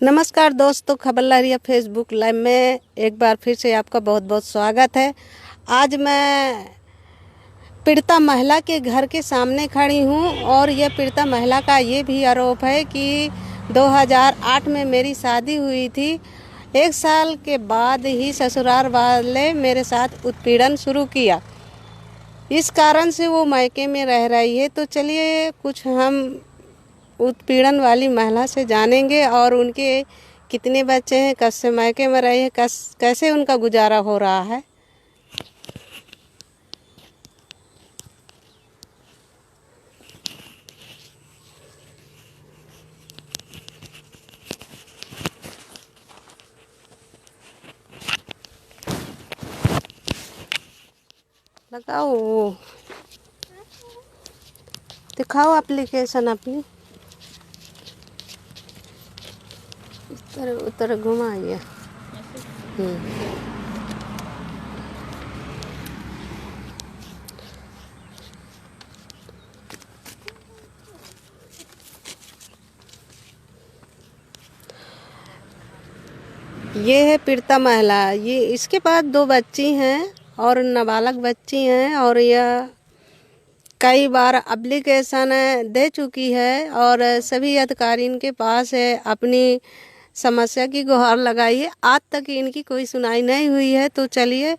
नमस्कार दोस्तों, खबर लहरिया फेसबुक लाइव में एक बार फिर से आपका बहुत बहुत स्वागत है। आज मैं पीड़िता महिला के घर के सामने खड़ी हूँ और यह पीड़िता महिला का ये भी आरोप है कि 2008 में मेरी शादी हुई थी। 1 साल के बाद ही ससुराल वाले मेरे साथ उत्पीड़न शुरू किया। इस कारण से वो मायके में रह रही है। तो चलिए कुछ हम उत्पीड़न वाली महिला से जानेंगे और उनके कितने बच्चे हैं, कब से मायके में रहे हैं, कैसे उनका गुजारा हो रहा है। लगाओ, दिखाओ एप्लीकेशन अपनी। इस तरह उतर घुमाइए। ये है पीड़िता महिला। ये इसके बाद 2 बच्ची हैं और नाबालग बच्ची हैं और यह कई बार एप्लीकेशन दे चुकी है और सभी अधिकारियों के पास अपनी समस्या की गुहार लगाई है। आज तक इनकी कोई सुनाई नहीं हुई है। तो चलिए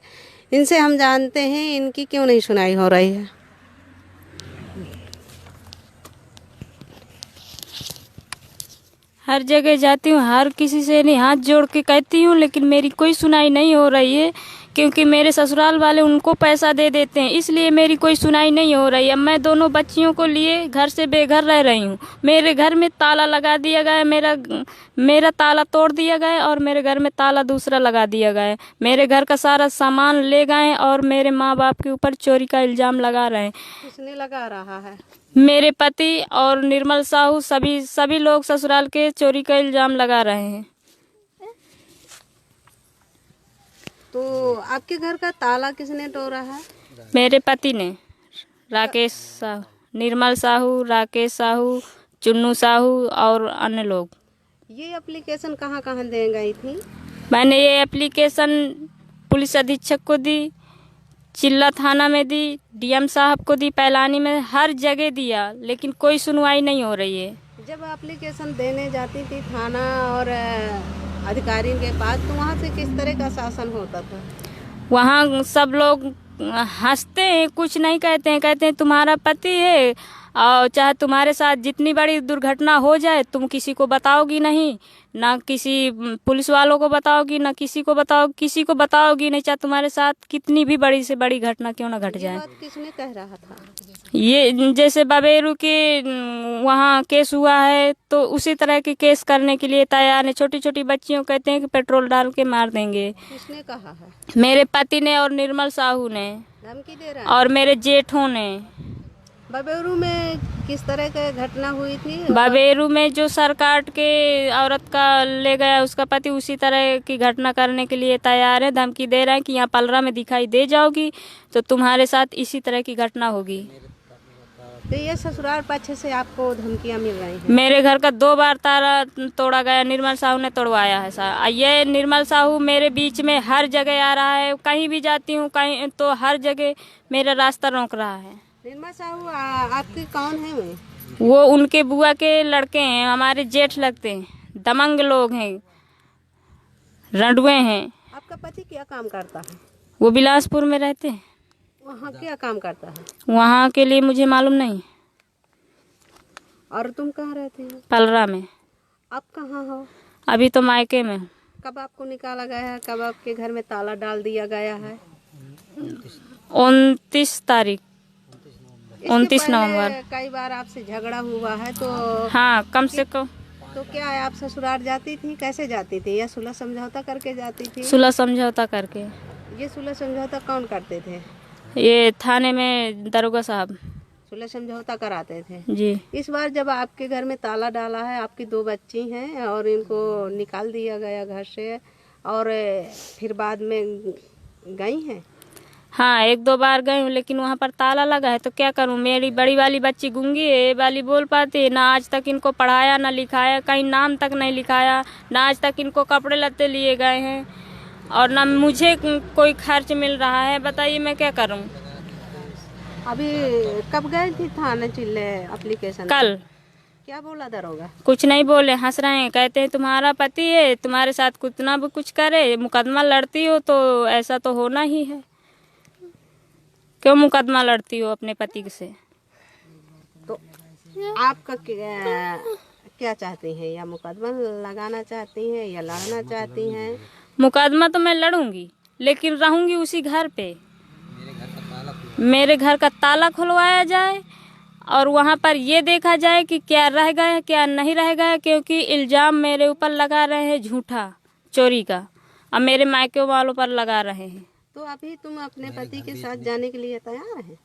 इनसे हम जानते हैं इनकी क्यों नहीं सुनाई हो रही है। हर जगह जाती हूँ, हर किसी से नहीं हाथ जोड़ के कहती हूँ, लेकिन मेरी कोई सुनाई नहीं हो रही है क्योंकि मेरे ससुराल वाले उनको पैसा दे देते हैं, इसलिए मेरी कोई सुनाई नहीं हो रही है। मैं दोनों बच्चियों को लिए घर से बेघर रह रही हूँ। मेरे घर में ताला लगा दिया गया है, मेरा ताला तोड़ दिया गया है और मेरे घर में ताला दूसरा लगा दिया गया है। मेरे घर का सारा सामान ले गए और मेरे माँ बाप के ऊपर चोरी का इल्जाम लगा रहे हैं। किसने लगा रहा है? मेरे पति और निर्मल साहू, सभी लोग ससुराल के चोरी का इल्जाम लगा रहे हैं। तो आपके घर का ताला किसने तोड़ा है? मेरे पति ने। राकेश साहू, निर्मल साहू, राकेश साहू, चुन्नू साहू और अन्य लोग। ये एप्लीकेशन कहाँ कहाँ दे गई थी? मैंने ये एप्लीकेशन पुलिस अधीक्षक को दी, चिल्ला थाना में दी, डीएम साहब को दी, पैलानी में, हर जगह दिया, लेकिन कोई सुनवाई नहीं हो रही है। जब एप्लीकेशन देने जाती थी थाना और अधिकारियों के पास, तो वहाँ से किस तरह का शासन होता था? वहाँ सब लोग हंसते हैं, कुछ नहीं कहते हैं। कहते हैं तुम्हारा पति है और चाहे तुम्हारे साथ जितनी बड़ी दुर्घटना हो जाए तुम किसी को बताओगी नहीं, ना किसी पुलिस वालों को बताओगी, ना किसी को बताओगी नहीं, चाहे तुम्हारे साथ कितनी भी बड़ी से बड़ी घटना क्यों ना घट जाए। ये बात किसने कह रहा था? ये जैसे बबेरू के वहाँ केस हुआ है तो उसी तरह के केस करने के लिए तैयार है। छोटी छोटी बच्चियों कहते हैं कि पेट्रोल डाल के मार देंगे। किसने कहा है? मेरे पति ने और निर्मल साहू ने धमकी दे रहा है? और मेरे जेठों ने। बबेरू में किस तरह की घटना हुई थी? बबेरू में जो सर काट के औरत का ले गया उसका पति, उसी तरह की घटना करने के लिए तैयार है। धमकी दे रहा है कि यहाँ पलरा में दिखाई दे जाओगी तो तुम्हारे साथ इसी तरह की घटना होगी। तो ये ससुराल पक्ष से आपको धमकियां मिल रही हैं? मेरे घर का 2 बार ताला तोड़ा गया, निर्मल साहू ने तोड़वाया है सर। ये निर्मल साहू मेरे बीच में हर जगह आ रहा है, कहीं भी जाती हूँ कहीं तो हर जगह मेरा रास्ता रोक रहा है। निर्मल साहू आपके कौन है? वो उनके बुआ के लड़के हैं, हमारे जेठ लगते हैं, दमंग लोग हैं, रंडुए हैं। आपका पति क्या काम करता है? वो बिलासपुर में रहते हैं। वहाँ क्या काम करता है? वहाँ के लिए मुझे मालूम नहीं। और तुम कहाँ रहते हो? पलरा में। आप कहाँ हो? अभी तो मायके में। कब आपको निकाला गया है? कब आपके घर में ताला डाल दिया गया है? 29 तारीख, 29 नवंबर। कई बार आपसे झगड़ा हुआ है तो? हाँ, कम से कम। तो क्या आप ससुराल जाती थी? कैसे जाती थी? या सुलह समझौता करके जाती थी? सुलह समझौता करके। ये सुलह समझौता कौन करते थे? ये थाने में दरोगा साहब सुलह समझौता कराते थे जी। इस बार जब आपके घर में ताला डाला है, आपकी 2 बच्ची हैं और इनको निकाल दिया गया घर से और फिर बाद में गई हैं? हाँ, 1-2 बार गई हूँ, लेकिन वहाँ पर ताला लगा है तो क्या करूँ। मेरी बड़ी वाली बच्ची गूंगी है, ये वाली बोल पाती है ना। आज तक इनको पढ़ाया ना लिखाया, कहीं नाम तक नहीं लिखाया, ना आज तक इनको कपड़े लत्ते लिए गए हैं और ना मुझे कोई खर्च मिल रहा है। बताइए मैं क्या करूँ। अभी कब गए थी थाने चिल्ले एप्लीकेशन? कल। क्या बोला दरोगा? कुछ नहीं बोले, हंस रहे हैं, कहते हैं तुम्हारा पति है, तुम्हारे साथ कितना भी कुछ करे, मुकदमा लड़ती हो तो ऐसा तो होना ही है। क्यों मुकदमा लड़ती हो अपने पति से? तो आपका क्या चाहती हैं? या मुकदमा लगाना चाहती हैं या लड़ना चाहती हैं? मुकदमा तो मैं लड़ूंगी, लेकिन रहूंगी उसी घर पे। मेरे घर का ताला खुलवाया जाए और वहाँ पर ये देखा जाए कि क्या रह गया क्या नहीं रह गया, क्योंकि इल्जाम मेरे ऊपर लगा रहे हैं झूठा चोरी का, और मेरे मायके वालों पर लगा रहे हैं। तो अभी तुम अपने पति के साथ जाने के लिए तैयार है?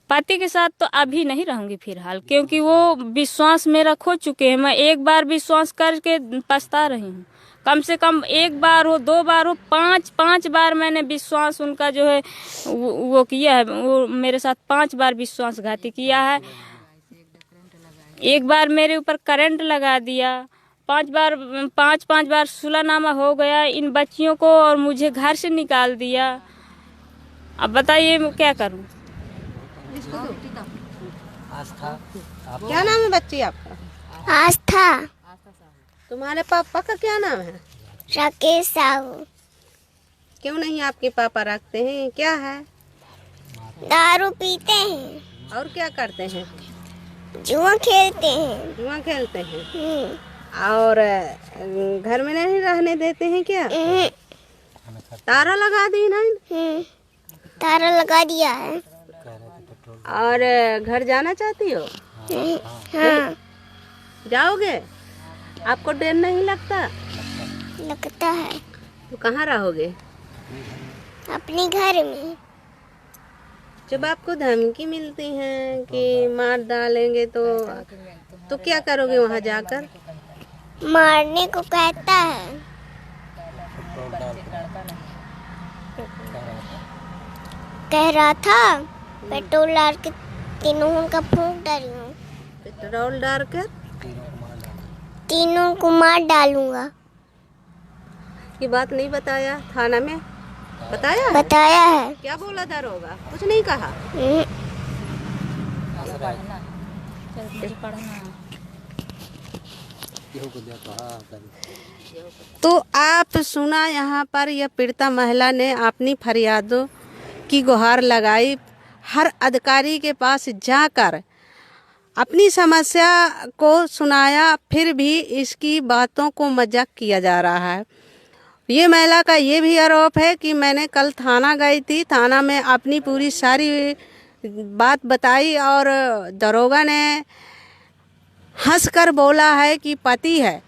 पति के साथ तो अभी नहीं रहूंगी फिलहाल, क्योंकि वो विश्वास मेरा खो चुके हैं। मैं एक बार विश्वास करके पछता रही हूँ। कम से कम 1 बार हो, 2 बार हो, 5 बार मैंने विश्वास उनका जो है वो किया है। वो मेरे साथ 5 बार विश्वासघाती किया है। 1 बार मेरे ऊपर करंट लगा दिया, 5 बार सुलहनामा हो गया इन बच्चियों को और मुझे घर से निकाल दिया। अब बताइए मैं क्या करूं। आस्था। क्या नाम है बच्ची आपका? आस्था। तुम्हारे पापा का क्या नाम है? राकेश साहू। क्यों नहीं आपके पापा रखते हैं? क्या है? दारू पीते हैं। और क्या करते हैं? जुआ खेलते हैं। जुआ खेलते हैं। और घर में नहीं रहने देते हैं क्या? ताला लगा दी ना? ताला लगा दिया है। और घर जाना चाहती हो? हाँ। जाओगे? आपको डर नहीं लगता? लगता है। तो कहाँ रहोगे? अपने घर में। जब आपको धमकी मिलती है कि मार डालेंगे तो क्या करोगे वहाँ जाकर? मारने को कहता है। कह रहा था पेट्रोल डाल के तीनों का फूंक डाली हूँ। पेट्रोल डालकर तीनों को मार डालूंगा। ये बात नहीं बताया थाना में? बताया? बताया है। क्या बोला दरोगा? कुछ नहीं कहा? तो आप सुना, यहाँ पर यह पीड़िता महिला ने अपनी फरियादों की गुहार लगाई। हर अधिकारी के पास जाकर अपनी समस्या को सुनाया, फिर भी इसकी बातों को मजाक किया जा रहा है। ये महिला का ये भी आरोप है कि मैंने कल थाना गई थी, थाना में अपनी पूरी सारी बात बताई और दरोगा ने हंसकर बोला है कि पति है,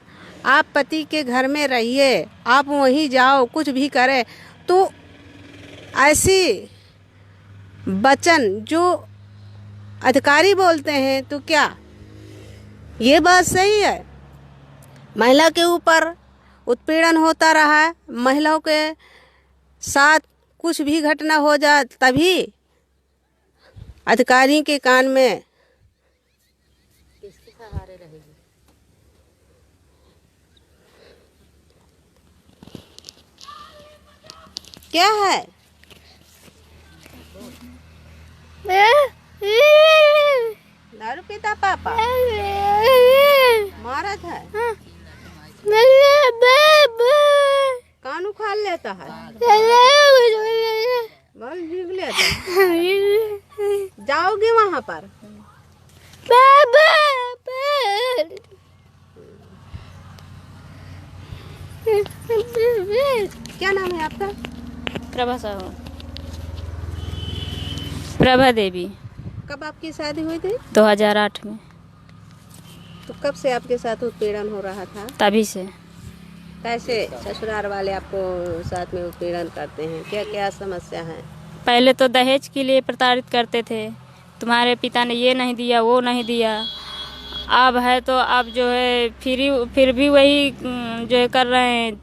आप पति के घर में रहिए, आप वहीं जाओ, कुछ भी करें। तो ऐसी वचन जो अधिकारी बोलते हैं, तो क्या ये बात सही है? महिला के ऊपर उत्पीड़न होता रहा है, महिलाओं के साथ कुछ भी घटना हो जाए तभी अधिकारी के कान में किसके सहारे रहेगी? क्या है? दारू पीता पापा? मारा था? कान उखाड़ लेता है? बल भीग लेता? जाओगे वहाँ पर? क्या नाम है आपका? प्रभा साहू। प्रभा देवी। कब आपकी शादी हुई थी? 2008 में। तो कब से आपके साथ उत्पीड़न हो रहा था? तभी से। कैसे ससुराल वाले आपको साथ में उत्पीड़न करते हैं? क्या क्या समस्या है? पहले तो दहेज के लिए प्रताड़ित करते थे, तुम्हारे पिता ने ये नहीं दिया वो नहीं दिया। अब है तो अब जो है फिर भी वही जो है कर रहे हैं,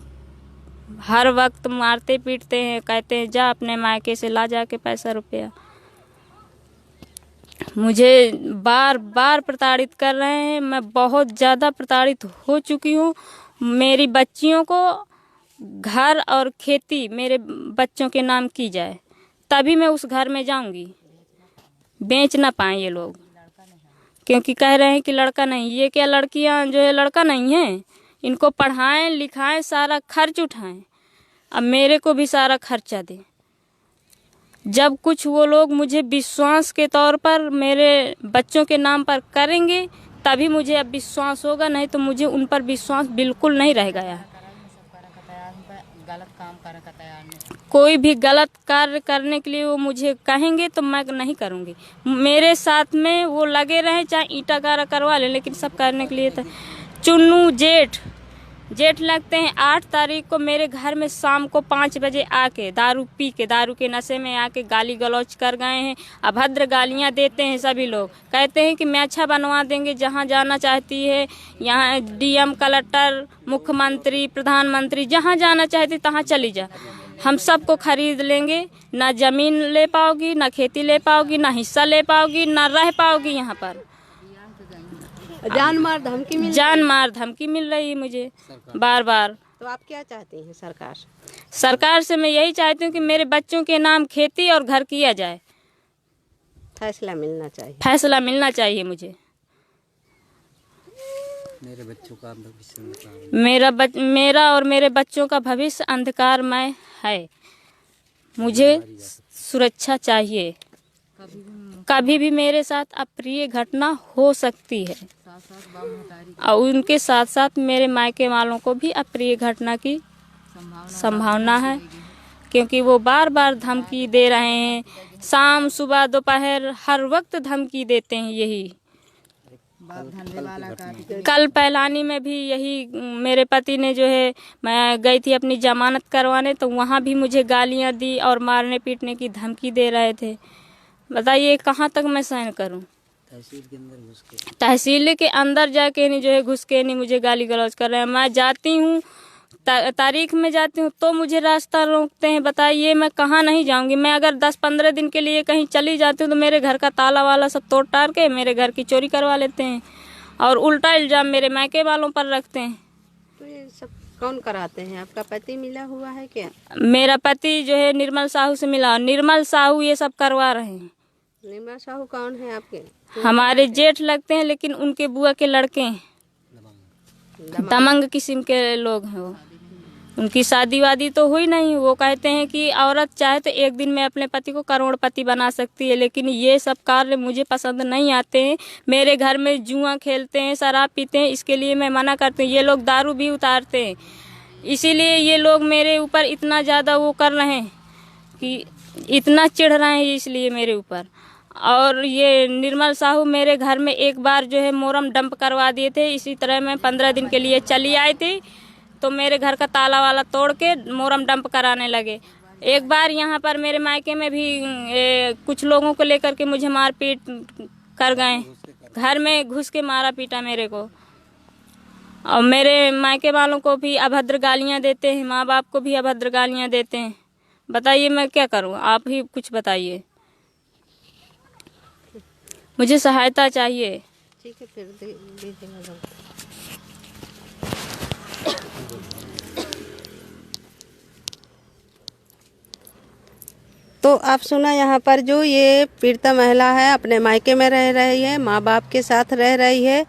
हर वक्त मारते पीटते हैं, कहते हैं जा अपने मायके से ला जाके पैसा रुपया। मुझे बार बार प्रताड़ित कर रहे हैं। मैं बहुत ज़्यादा प्रताड़ित हो चुकी हूँ। मेरी बच्चियों को घर और खेती मेरे बच्चों के नाम की जाए, तभी मैं उस घर में जाऊंगी। बेच ना पाए ये लोग, क्योंकि कह रहे हैं कि लड़का नहीं। ये क्या लड़कियां जो है लड़का नहीं है, इनको पढ़ाएं लिखाएं, सारा खर्च उठाएं, अब मेरे को भी सारा खर्चा दें। जब कुछ वो लोग मुझे विश्वास के तौर पर मेरे बच्चों के नाम पर करेंगे, तभी मुझे अब विश्वास होगा, नहीं तो मुझे उन पर विश्वास बिल्कुल नहीं रह गया। कोई भी गलत कार्य करने के लिए वो मुझे कहेंगे तो मैं नहीं करूँगी। मेरे साथ में वो लगे रहें, चाहे ईंटा गारा करवा लें, लेकिन सब करने के लिए था। चुन्नू जेठ लगते हैं 8 तारीख को मेरे घर में शाम को 5 बजे आके दारू पी के, दारू के नशे में आके गाली गलौज कर गए हैं। अभद्र गालियां देते हैं सभी लोग, कहते हैं कि मैं अच्छा बनवा देंगे, जहां जाना चाहती है, यहाँ डीएम कलेक्टर मुख्यमंत्री प्रधानमंत्री जहां जाना चाहती तहां चली जा, हम सबको खरीद लेंगे। ना जमीन ले पाओगी, ना खेती ले पाओगी, ना हिस्सा ले पाओगी, ना रह पाओगी यहाँ पर। जान मार धमकी मिल रही है मुझे बार बार। तो आप क्या चाहती हैं सरकार से? सरकार से मैं यही चाहती हूँ कि मेरे बच्चों के नाम खेती और घर किया जाए। फैसला मिलना चाहिए मुझे। मेरे बच्चों का भविष्य मेरा और मेरे बच्चों का भविष्य अंधकारमय है। मुझे सुरक्षा चाहिए। कभी भी मेरे साथ अप्रिय घटना हो सकती है, और उनके साथ साथ मेरे मायके वालों को भी अप्रिय घटना की संभावना है, क्योंकि वो बार बार धमकी दे रहे हैं। शाम सुबह दोपहर हर वक्त धमकी देते हैं। यही कल पैलानी में भी यही मेरे पति ने जो है, मैं गई थी अपनी जमानत करवाने, तो वहाँ भी मुझे गालियाँ दी और मारने पीटने की धमकी दे रहे थे। बताइए कहाँ तक मैं सहन करूं? तहसील के अंदर जाके नहीं जो है घुस के नहीं मुझे गाली गलौज कर रहे हैं। मैं जाती हूँ तारीख में जाती हूँ तो मुझे रास्ता रोकते हैं। बताइए मैं कहाँ नहीं जाऊंगी? मैं अगर 10-15 दिन के लिए कहीं चली जाती हूँ तो मेरे घर का ताला वाला सब तोड़ टार के मेरे घर की चोरी करवा लेते हैं, और उल्टा इल्जाम मेरे मायके वालों पर रखते हैं। तो ये सब कौन कराते हैं? आपका पति मिला हुआ है क्या? मेरा पति जो है निर्मल साहू से मिला, निर्मल साहू ये सब करवा रहे हैं। निर्मल साहू कौन है आपके? हमारे जेठ लगते हैं, लेकिन उनके बुआ के लड़के हैं, दमंग किस्म के लोग हैं वो। उनकी शादी वादी तो हुई नहीं। वो कहते हैं कि औरत चाहे तो एक दिन में अपने पति को करोड़पति बना सकती है, लेकिन ये सब कार्य मुझे पसंद नहीं आते हैं। मेरे घर में जुआ खेलते हैं, शराब पीते हैं, इसके लिए मैं मना करती हूँ। ये लोग दारू भी उतारते हैं, इसीलिए ये लोग मेरे ऊपर इतना ज़्यादा वो कर रहे हैं कि इतना चिढ़ रहे हैं इसलिए मेरे ऊपर। और ये निर्मल साहू मेरे घर में एक बार जो है मोरम डंप करवा दिए थे। इसी तरह मैं 15 दिन के लिए चली आई थी, तो मेरे घर का ताला वाला तोड़ के मोरम डंप कराने लगे। एक बार यहाँ पर मेरे मायके में भी कुछ लोगों को लेकर के मुझे मारपीट कर गए, घर में घुस के मारा पीटा मेरे को, और मेरे मायके वालों को भी अभद्र गालियाँ देते हैं, माँ बाप को भी अभद्र गालियाँ देते हैं। बताइए मैं क्या करूँ? आप ही कुछ बताइए, मुझे सहायता चाहिए। ठीक है, फिर दीजिएगा। तो आप सुना, यहाँ पर जो ये पीड़िता महिला है अपने मायके में रह रही है, माँ बाप के साथ रह रही है,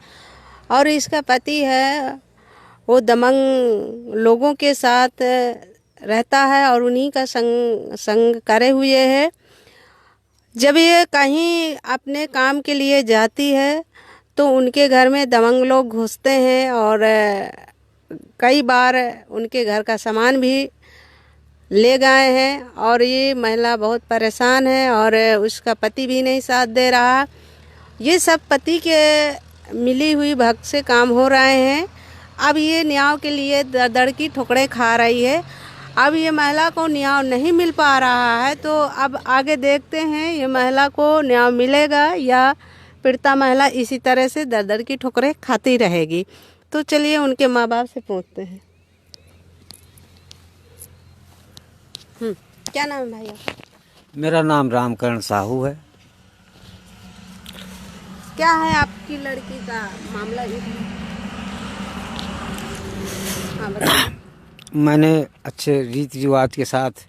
और इसका पति है वो दमंग लोगों के साथ रहता है और उन्हीं का संग करे हुए है। जब ये कहीं अपने काम के लिए जाती है तो उनके घर में दमंग लोग घुसते हैं, और कई बार उनके घर का सामान भी ले गए हैं, और ये महिला बहुत परेशान है और उसका पति भी नहीं साथ दे रहा। ये सब पति के मिली हुई भक्त से काम हो रहे हैं। अब ये न्याय के लिए दर की ठोकरें खा रही है। अब ये महिला को न्याय नहीं मिल पा रहा है, तो अब आगे देखते हैं ये महिला को न्याय मिलेगा या पीड़िता महिला इसी तरह से दर की ठोकरें खाती रहेगी। तो चलिए उनके माँ बाप से पूछते हैं। क्या नाम है भाई आपका? मेरा नाम रामकरण साहू है। क्या है आपकी लड़की का मामला? हाँ बताइए। मैंने अच्छे रीति रिवाज के साथ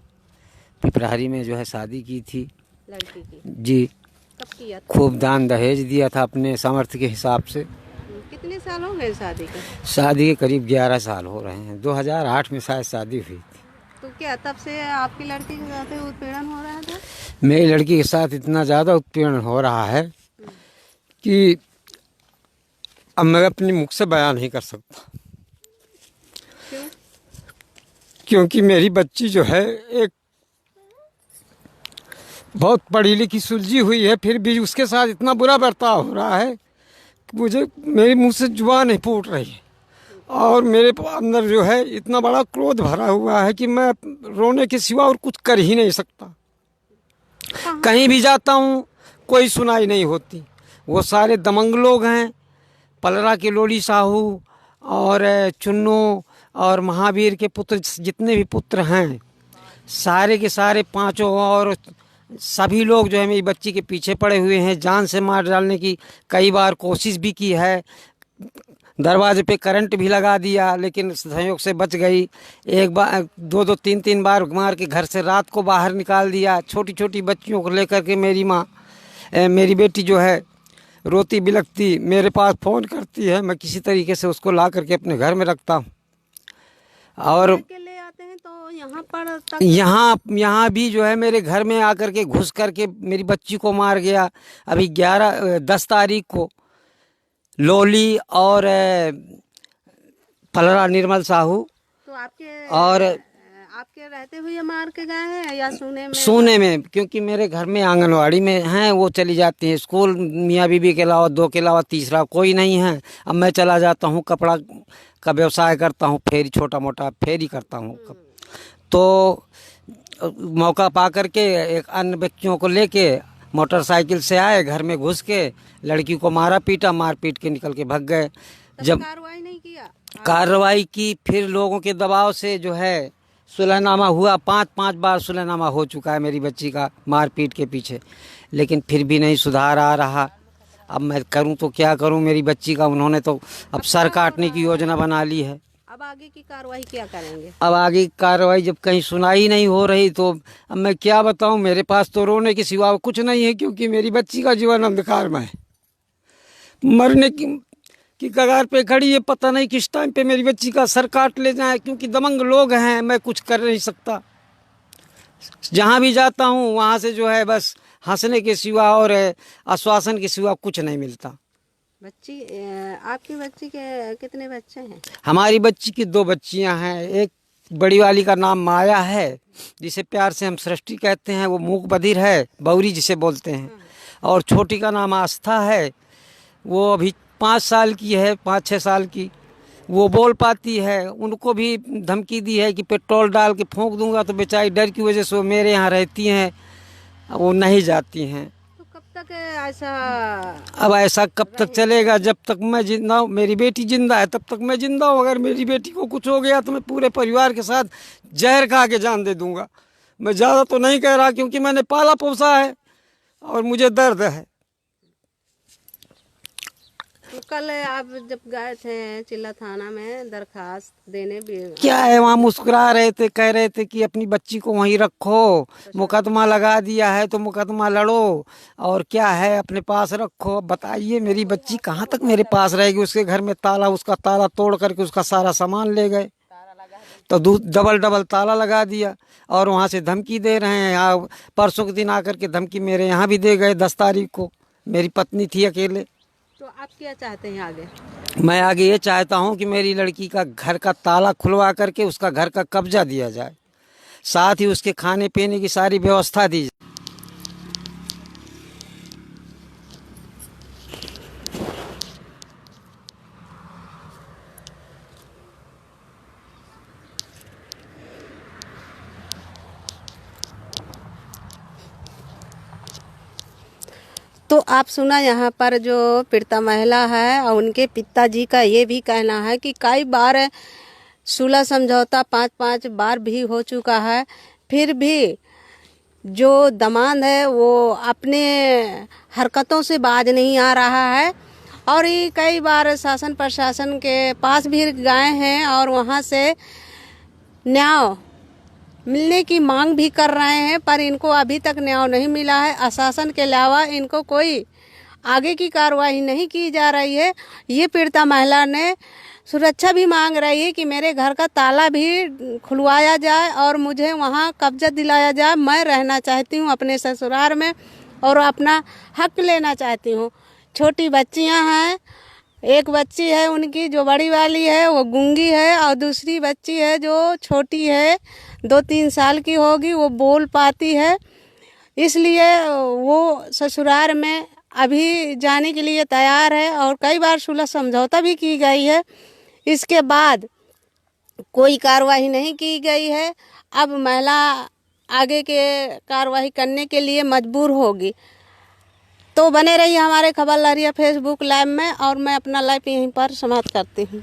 पिपरारी में जो है शादी की थी। लड़की की जी, कब किया था? खूब दान दहेज दिया था अपने सामर्थ्य के हिसाब से। कितने साल हो गए शादी के? शादी के करीब 11 साल हो रहे हैं। 2008 में शायद शादी हुई थी। तो क्या तब से आपकी लड़की के साथ उत्पीड़न हो रहा था? मेरी लड़की के साथ इतना ज़्यादा उत्पीड़न हो रहा है कि अब मैं अपने मुख से बयान नहीं कर सकता। क्यों? क्योंकि मेरी बच्ची जो है एक बहुत पढ़ी लिखी सुलझी हुई है, फिर भी उसके साथ इतना बुरा बर्ताव हो रहा है कि मुझे मेरे मुंह से जुबान नहीं फूट रही है। और मेरे अंदर जो है इतना बड़ा क्रोध भरा हुआ है कि मैं रोने के सिवा और कुछ कर ही नहीं सकता। कहीं भी जाता हूँ कोई सुनाई नहीं होती। वो सारे दमंग लोग हैं, पलरा के लोली साहू और चुन्नू और महावीर के पुत्र जितने भी पुत्र हैं, सारे के सारे पांचों और सभी लोग जो है मेरी बच्ची के पीछे पड़े हुए हैं। जान से मार डालने की कई बार कोशिश भी की है। दरवाजे पे करंट भी लगा दिया, लेकिन संयोग से बच गई। एक बार दो तीन बार मार के घर से रात को बाहर निकाल दिया। छोटी छोटी बच्चियों को लेकर के मेरी माँ मेरी बेटी जो है रोती बिलखती मेरे पास फ़ोन करती है। मैं किसी तरीके से उसको ला करके अपने घर में रखता हूँ। और ले आते हैं तो यहाँ पर तक यहाँ भी जो है मेरे घर में आकर के घुस करके मेरी बच्ची को मार गया। अभी 10 तारीख को लोली और पलरा निर्मल साहू तो और आपके रहते हुए मार के गए हैं या सोने में, क्योंकि मेरे घर में आंगनवाड़ी में हैं, वो चली जाती हैं स्कूल। मियाँ बीबी के अलावा 2 के अलावा तीसरा कोई नहीं है। अब मैं चला जाता हूँ, कपड़ा का व्यवसाय करता हूँ, फेरी छोटा मोटा फेरी करता हूँ। तो मौका पा करके एक अन्य व्यक्तियों को लेके मोटरसाइकिल से आए, घर में घुस के लड़की को मारा पीटा, मार पीट के निकल के भाग गए। जब कार्रवाई नहीं किया, कार्रवाई की, फिर लोगों के दबाव से जो है सुलहनामा हुआ। 5 बार सुलहनामा हो चुका है मेरी बच्ची का मारपीट के पीछे, लेकिन फिर भी नहीं सुधार आ रहा। अब मैं करूं तो क्या करूं? मेरी बच्ची का उन्होंने तो अब सर काटने की योजना बना ली है। अब आगे की कार्रवाई क्या करेंगे? अब आगे की कार्रवाई जब कहीं सुनाई नहीं हो रही तो अब मैं क्या बताऊं? मेरे पास तो रोने के सिवा कुछ नहीं है, क्योंकि मेरी बच्ची का जीवन अंधकार में है, मरने की कगार पे खड़ी है। पता नहीं किस टाइम पे मेरी बच्ची का सर काट ले जाए, क्योंकि दमंग लोग हैं। मैं कुछ कर नहीं सकता। जहाँ भी जाता हूँ वहाँ से जो है बस हंसने के सिवा और आश्वासन के सिवा कुछ नहीं मिलता। आपकी बच्ची के कितने बच्चे हैं? हमारी बच्ची की 2 बच्चियाँ हैं। एक बड़ी वाली का नाम माया है, जिसे प्यार से हम सृष्टि कहते हैं, वो मूक बधिर है, बौरी जिसे बोलते हैं। और छोटी का नाम आस्था है, वो अभी 5 साल की है, 5-6 साल की। वो बोल पाती है। उनको भी धमकी दी है कि पेट्रोल डाल के फूंक दूंगा, तो बेचारी डर की वजह से वो मेरे यहाँ रहती हैं, वो नहीं जाती हैं। तो कब तक ऐसा? अब ऐसा कब तक चलेगा? जब तक मैं जिंदा हूँ, मेरी बेटी जिंदा है तब तक मैं जिंदा हूँ। अगर मेरी बेटी को कुछ हो गया तो मैं पूरे परिवार के साथ जहर खा के जान दे दूंगा। मैं ज़्यादा तो नहीं कह रहा, क्योंकि मैंने पाला पोसा है और मुझे दर्द है। तो कल आप जब गए थे चिल्ला थाना में दरखास्त देने भी, क्या है, वहाँ मुस्कुरा रहे थे, कह रहे थे कि अपनी बच्ची को वहीं रखो, मुकदमा लगा दिया है तो मुकदमा लड़ो, और क्या है अपने पास रखो। बताइए मेरी बच्ची कहाँ तक मेरे पास रहेगी? उसके घर में ताला, उसका ताला तोड़ करके उसका सारा सामान ले गए, तो डबल ताला लगा दिया। और वहाँ से धमकी दे रहे हैं। परसों के दिन आकर के धमकी मेरे यहाँ भी दे गए। 10 तारीख को मेरी पत्नी थी अकेले। तो आप क्या चाहते हैं आगे? मैं आगे ये चाहता हूँ कि मेरी लड़की का घर का ताला खुलवा करके उसका घर का कब्जा दिया जाए, साथ ही उसके खाने पीने की सारी व्यवस्था दी जाए। तो आप सुना, यहाँ पर जो पीड़िता महिला है और उनके पिताजी का ये भी कहना है कि कई बार सुलह समझौता 5 बार भी हो चुका है, फिर भी जो दामाद है वो अपने हरकतों से बाज नहीं आ रहा है और ये कई बार शासन प्रशासन के पास भी गए हैं और वहाँ से न्याय मिलने की मांग भी कर रहे हैं, पर इनको अभी तक न्याय नहीं मिला है। आश्वासन के अलावा इनको कोई आगे की कार्रवाई नहीं की जा रही है। ये पीड़िता महिला ने सुरक्षा भी मांग रही है कि मेरे घर का ताला भी खुलवाया जाए और मुझे वहाँ कब्जा दिलाया जाए। मैं रहना चाहती हूँ अपने ससुराल में और अपना हक लेना चाहती हूँ। छोटी बच्चियाँ हैं, एक बच्ची है उनकी जो बड़ी वाली है वो गूंगी है और दूसरी बच्ची है जो छोटी है 2-3 साल की होगी, वो बोल पाती है। इसलिए वो ससुराल में अभी जाने के लिए तैयार है और कई बार सुलह समझौता भी की गई है। इसके बाद कोई कार्रवाई नहीं की गई है। अब महिला आगे के कार्रवाई करने के लिए मजबूर होगी। तो बने रहिए हमारे खबर लहरिया फेसबुक लाइव में और मैं अपना लाइव यहीं पर समाप्त करती हूँ।